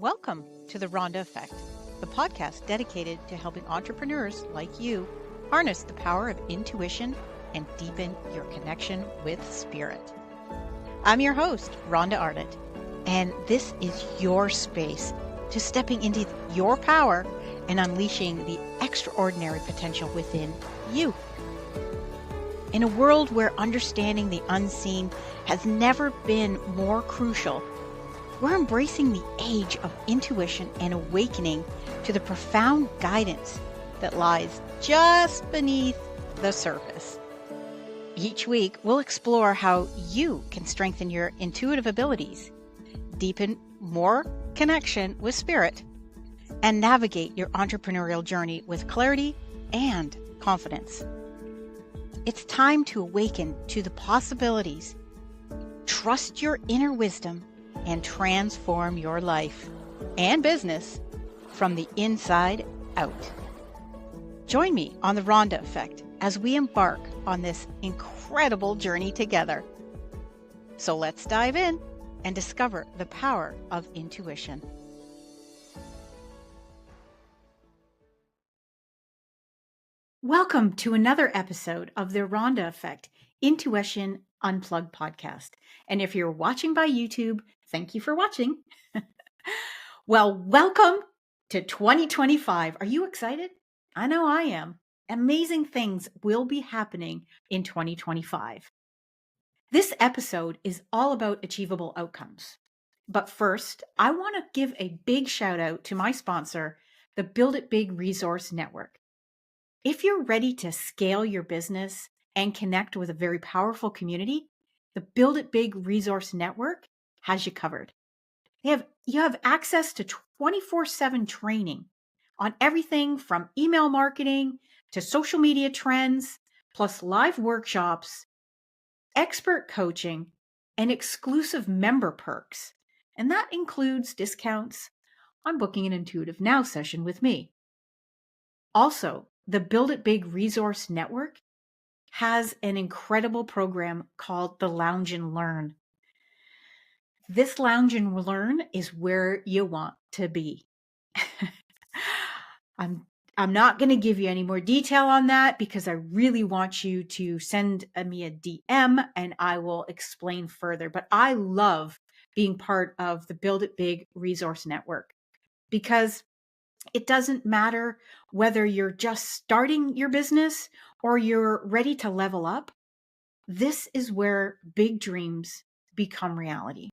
Welcome to the Rhonda Effect, the podcast dedicated to helping entrepreneurs like you harness the power of intuition and deepen your connection with spirit. I'm your host, Rhonda Ardent, and this is your space to stepping into your power and unleashing the extraordinary potential within you. In a world where understanding the unseen has never been more crucial, we're embracing the age of intuition and awakening to the profound guidance that lies just beneath the surface. Each week, we'll explore how you can strengthen your intuitive abilities, deepen more connection with spirit, and navigate your entrepreneurial journey with clarity and confidence. It's time to awaken to the possibilities, trust your inner wisdom, and transform your life and business from the inside out. Join me on the Rhonda Effect as we embark on this incredible journey together. So let's dive in and discover the power of intuition. Welcome to another episode of the Rhonda Effect Intuition Unplugged podcast. And if you're watching by YouTube, thank you for watching. Well, welcome to 2025. Are you excited? I know I am. Amazing things will be happening in 2025. This episode is all about achievable outcomes. But first, I want to give a big shout out to my sponsor, the Build It Big Resource Network. If you're ready to scale your business and connect with a very powerful community, the Build It Big Resource Network has you covered. You have access to 24/7 training on everything from email marketing to social media trends, plus live workshops, expert coaching, and exclusive member perks. And that includes discounts on booking an Intuitive Now session with me. Also, the Build It Big Resource Network has an incredible program called the Lounge and Learn. This Lounge and Learn is where you want to be. I'm not going to give you any more detail on that because I really want you to send me a DM and I will explain further. But I love being part of the Build It Big Resource Network because it doesn't matter whether you're just starting your business or you're ready to level up. This is where big dreams become reality.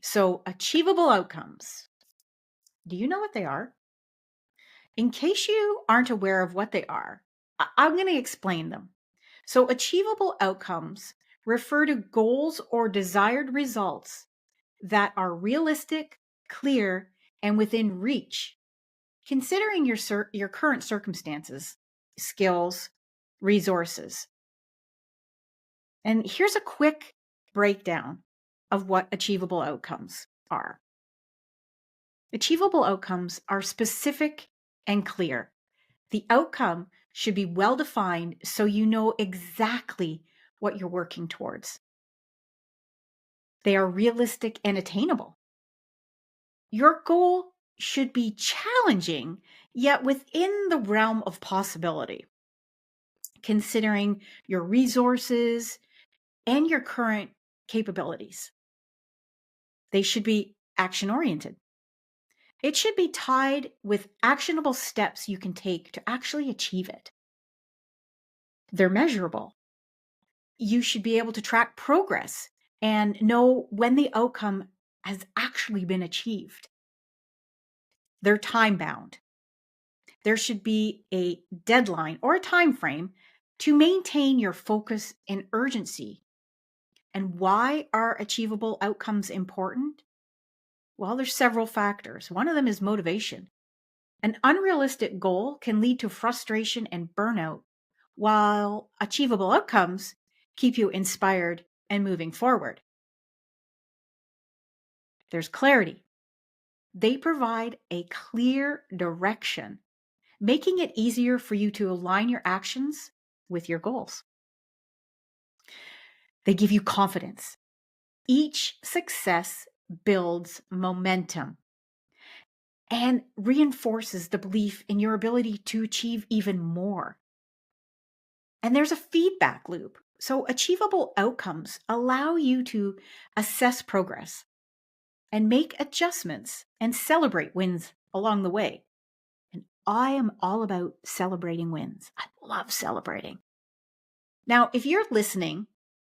So, achievable outcomes. Do you know what they are? In case you aren't aware of what they are, I'm going to explain them. So, achievable outcomes refer to goals or desired results that are realistic, clear, and within reach, considering your current circumstances, skills, resources. And here's a quick breakdown of what achievable outcomes are. Achievable outcomes are specific and clear. The outcome should be well defined so you know exactly what you're working towards. They are realistic and attainable. Your goal should be challenging, yet within the realm of possibility, considering your resources and your current capabilities. They should be action-oriented. It should be tied with actionable steps you can take to actually achieve it. They're measurable. You should be able to track progress and know when the outcome has actually been achieved. They're time-bound. There should be a deadline or a time frame to maintain your focus and urgency. And why are achievable outcomes important? Well, there's several factors. One of them is motivation. An unrealistic goal can lead to frustration and burnout, while achievable outcomes keep you inspired and moving forward. There's clarity. They provide a clear direction, making it easier for you to align your actions with your goals. They give you confidence. Each success builds momentum and reinforces the belief in your ability to achieve even more. And there's a feedback loop. So, achievable outcomes allow you to assess progress and make adjustments and celebrate wins along the way. And I am all about celebrating wins. I love celebrating. Now, if you're listening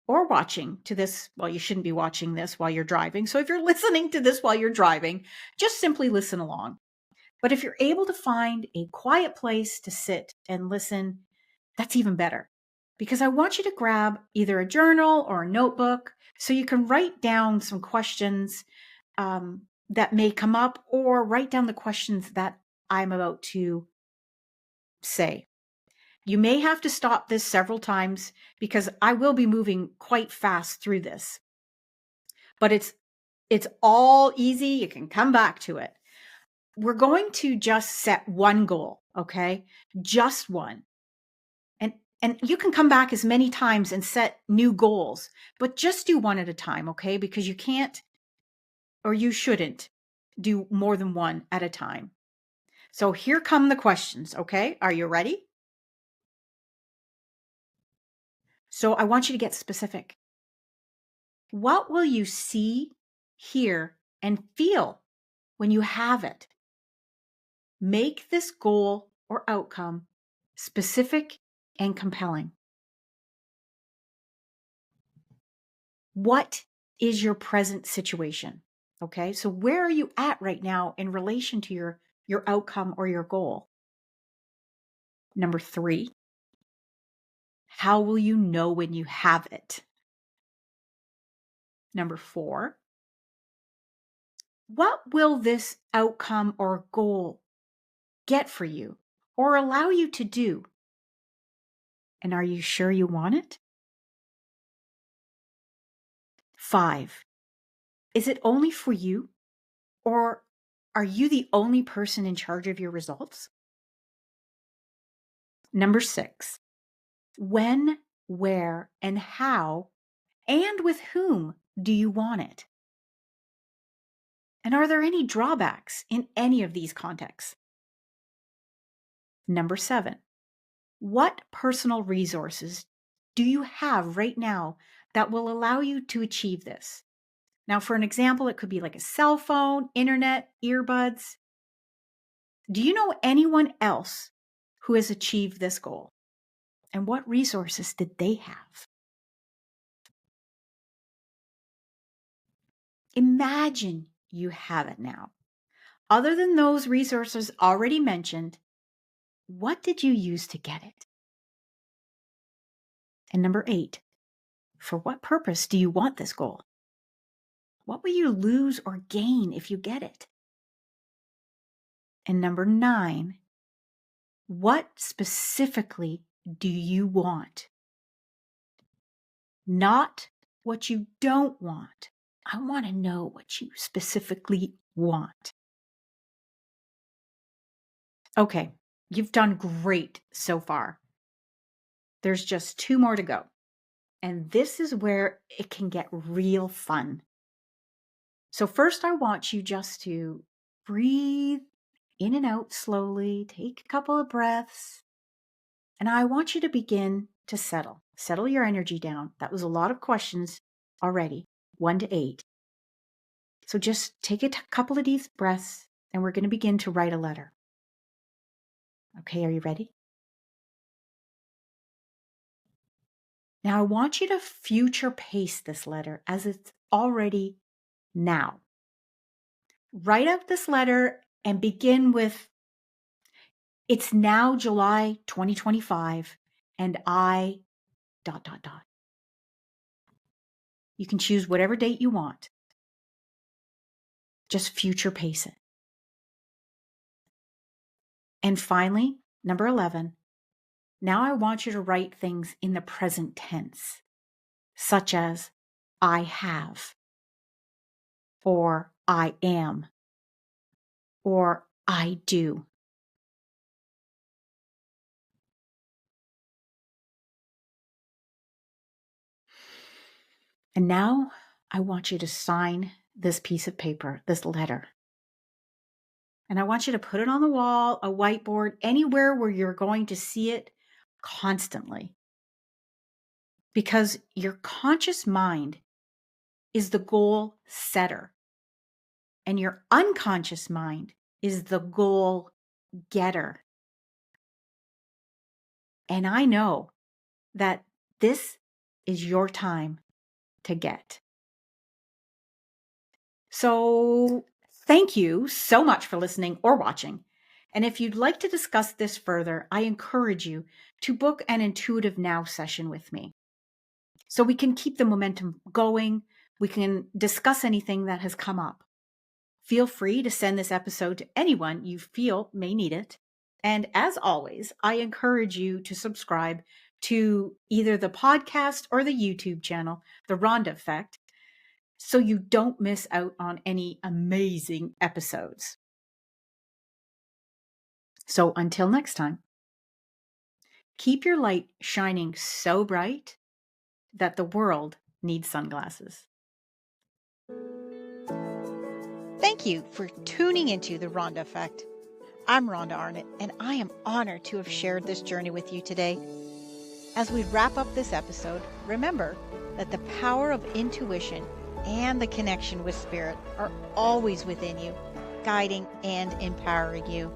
or watching to this, well, you shouldn't be watching this while you're driving. So if you're listening to this while you're driving, just simply listen along. But if you're able to find a quiet place to sit and listen, that's even better. Because I want you to grab either a journal or a notebook so you can write down some questions that may come up, or write down the questions that I'm about to say. You may have to stop this several times because I will be moving quite fast through this. But it's all easy. You can come back to it. We're going to just set one goal, okay? Just one. And you can come back as many times and set new goals, but just do one at a time, okay? Because you can't, or you shouldn't, do more than one at a time. So here come the questions, okay? Are you ready? So I want you to get specific. What will you see, hear, and feel when you have it? Make this goal or outcome specific and compelling. What is your present situation? Okay, so where are you at right now in relation to your outcome or your goal? Number 3, how will you know when you have it? Number 4, what will this outcome or goal get for you or allow you to do? And are you sure you want it? 5, is it only for you, or are you the only person in charge of your results? Number 6, when, where, and how, and with whom do you want it? And are there any drawbacks in any of these contexts? Number 7, what personal resources do you have right now that will allow you to achieve this? Now, for an example, it could be like a cell phone, internet, earbuds. Do you know anyone else who has achieved this goal? And what resources did they have? Imagine you have it now. Other than those resources already mentioned, what did you use to get it? And number 8, for what purpose do you want this goal? What will you lose or gain if you get it? And number 9, what specifically do you want? Not what you don't want. I want to know what you specifically want. Okay, you've done great so far. There's just 2 more to go. And this is where it can get real fun. So first, I want you just to breathe in and out slowly, take a couple of breaths, and I want you to begin to settle. Settle your energy down. That was a lot of questions already, 1 to 8. So just take a couple of deep breaths, and we're going to begin to write a letter. Okay, are you ready? Now, I want you to future pace this letter as it's already now. Write out this letter and begin with, it's now July 2025, and I ... You can choose whatever date you want. Just future pace it. And finally, number 11, now I want you to write things in the present tense, such as I have, or I am, or I do. And now I want you to sign this piece of paper, this letter. And I want you to put it on the wall, a whiteboard, anywhere where you're going to see it constantly. Because your conscious mind is the goal setter, and your unconscious mind is the goal getter. And I know that this is your time to get. So thank you so much for listening or watching. And if you'd like to discuss this further, I encourage you to book an Intuitive Now session with me, so we can keep the momentum going. We can discuss anything that has come up. Feel free to send this episode to anyone you feel may need it. And as always, I encourage you to subscribe to either the podcast or the YouTube channel, The Rhonda Effect, so you don't miss out on any amazing episodes. So until next time, keep your light shining so bright that the world needs sunglasses. Thank you for tuning into The Rhonda Effect. I'm Rhonda Arnott, and I am honored to have shared this journey with you today. As we wrap up this episode, remember that the power of intuition and the connection with spirit are always within you, guiding and empowering you.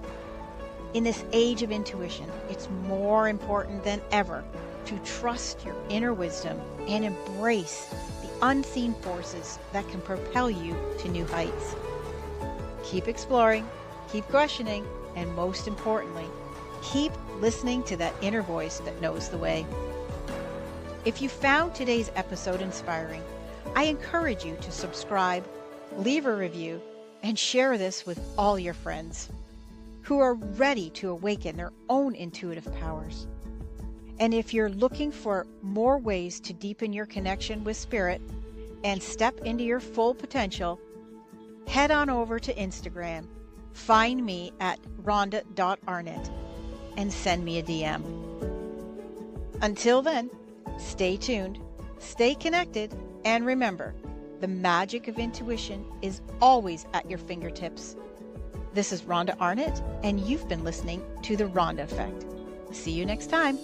In this age of intuition, it's more important than ever to trust your inner wisdom and embrace the unseen forces that can propel you to new heights. Keep exploring, keep questioning, and most importantly, keep listening to that inner voice that knows the way. If you found today's episode inspiring, I encourage you to subscribe, leave a review, and share this with all your friends who are ready to awaken their own intuitive powers. And if you're looking for more ways to deepen your connection with spirit and step into your full potential, head on over to Instagram, find me at rhonda.arnett, and send me a DM. Until then, stay tuned, stay connected, and remember, the magic of intuition is always at your fingertips. This is Rhonda Arnott, and you've been listening to The Rhonda Effect. See you next time.